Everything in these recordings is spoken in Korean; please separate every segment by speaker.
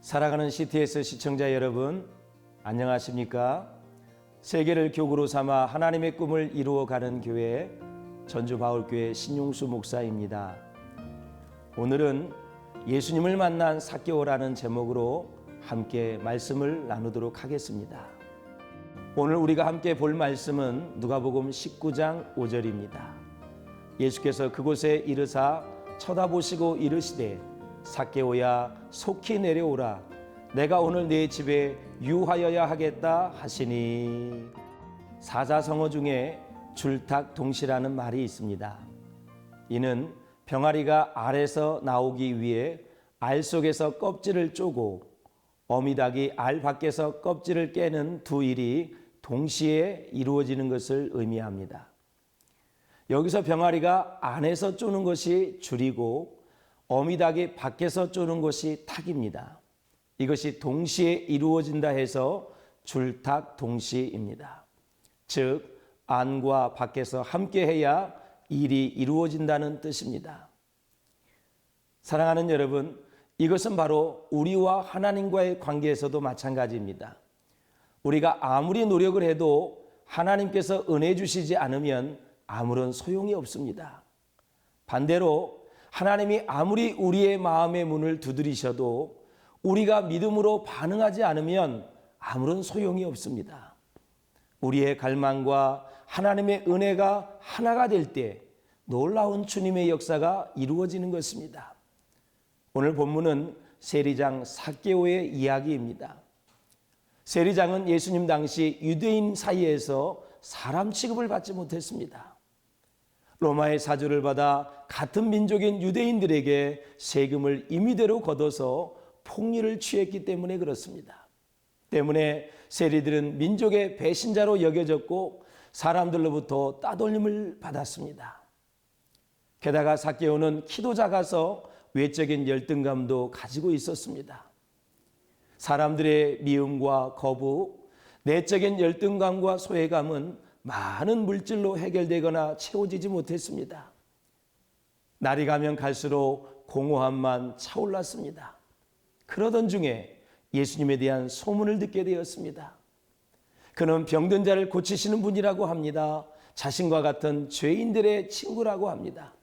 Speaker 1: 사랑하는 CTS 시청자 여러분, 안녕하십니까? 세계를 교구로 삼아 하나님의 꿈을 이루어가는 교회 전주바울교회 신용수 목사입니다. 오늘은 예수님을 만난 삭개오라는 제목으로 함께 말씀을 나누도록 하겠습니다. 오늘 우리가 함께 볼 말씀은 누가복음 19장 5절입니다. 예수께서 그곳에 이르사 쳐다보시고 이르시되 삭개오야 속히 내려오라 내가 오늘 네 집에 유하여야 하겠다 하시니. 사자성어 중에 줄탁동시라는 말이 있습니다. 이는 병아리가 알에서 나오기 위해 알 속에서 껍질을 쪼고 어미닭이 알 밖에서 껍질을 깨는 두 일이 동시에 이루어지는 것을 의미합니다. 여기서 병아리가 안에서 쪼는 것이 줄이고 어미닭이 밖에서 쪼는 것이 탁입니다. 이것이 동시에 이루어진다 해서 줄탁동시입니다. 즉 안과 밖에서 함께해야 일이 이루어진다는 뜻입니다. 사랑하는 여러분, 이것은 바로 우리와 하나님과의 관계에서도 마찬가지입니다. 우리가 아무리 노력을 해도 하나님께서 은혜 주시지 않으면 아무런 소용이 없습니다. 반대로 하나님이 아무리 우리의 마음의 문을 두드리셔도 우리가 믿음으로 반응하지 않으면 아무런 소용이 없습니다. 우리의 갈망과 하나님의 은혜가 하나가 될 때 놀라운 주님의 역사가 이루어지는 것입니다. 오늘 본문은 세리장 삭개오의 이야기입니다. 세리장은 예수님 당시 유대인 사이에서 사람 취급을 받지 못했습니다. 로마의 사주를 받아 같은 민족인 유대인들에게 세금을 임의대로 걷어서 폭리를 취했기 때문에 그렇습니다. 때문에 세리들은 민족의 배신자로 여겨졌고 사람들로부터 따돌림을 받았습니다. 게다가 삭개오는 키도 작아서 외적인 열등감도 가지고 있었습니다. 사람들의 미움과 거부, 내적인 열등감과 소외감은 많은 물질로 해결되거나 채워지지 못했습니다. 날이 가면 갈수록 공허함만 차올랐습니다. 그러던 중에 예수님에 대한 소문을 듣게 되었습니다. 그는 병든 자를 고치시는 분이라고 합니다. 자신과 같은 죄인들의 친구라고 합니다.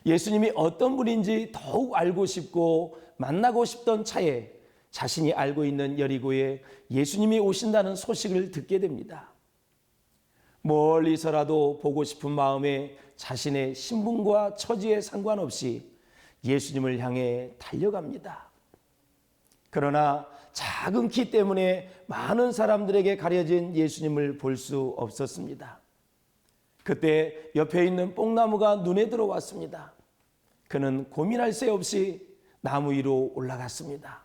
Speaker 1: 예수님이 어떤 분인지 더욱 알고 싶고 만나고 싶던 차에 자신이 알고 있는 여리고에 예수님이 오신다는 소식을 듣게 됩니다. 멀리서라도 보고 싶은 마음에 자신의 신분과 처지에 상관없이 예수님을 향해 달려갑니다. 그러나 작은 키 때문에 많은 사람들에게 가려진 예수님을 볼 수 없었습니다. 그때 옆에 있는 뽕나무가 눈에 들어왔습니다. 그는 고민할 새 없이 나무 위로 올라갔습니다.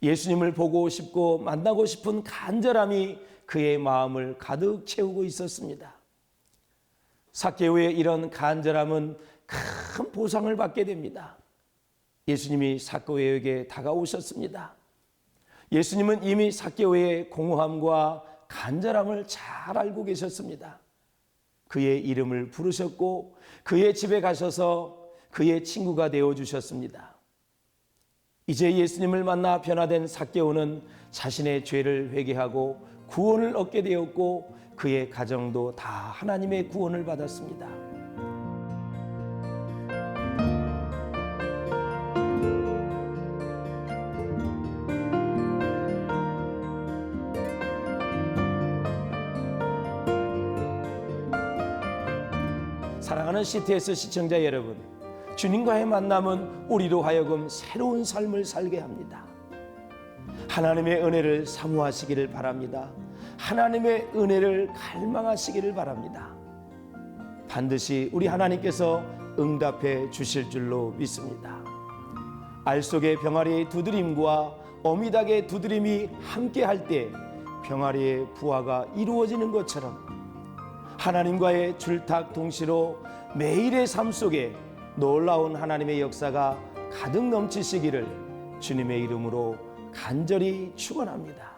Speaker 1: 예수님을 보고 싶고 만나고 싶은 간절함이 그의 마음을 가득 채우고 있었습니다. 삭개오의 이런 간절함은 큰 보상을 받게 됩니다. 예수님이 삭개오에게 다가오셨습니다. 예수님은 이미 삭개오의 공허함과 간절함을 잘 알고 계셨습니다. 그의 이름을 부르셨고 그의 집에 가셔서 그의 친구가 되어주셨습니다. 이제 예수님을 만나 변화된 삭개오는 자신의 죄를 회개하고 구원을 얻게 되었고 그의 가정도 다 하나님의 구원을 받았습니다. 사랑하는 CTS 시청자 여러분, 주님과의 만남은 우리로 하여금 새로운 삶을 살게 합니다. 하나님의 은혜를 사모하시기를 바랍니다. 하나님의 은혜를 갈망하시기를 바랍니다. 반드시 우리 하나님께서 응답해 주실 줄로 믿습니다. 알 속의 병아리의 두드림과 어미닭의 두드림이 함께할 때 병아리의 부화가 이루어지는 것처럼 하나님과의 줄탁동시로 매일의 삶 속에 놀라운 하나님의 역사가 가득 넘치시기를 주님의 이름으로 간절히 축원합니다.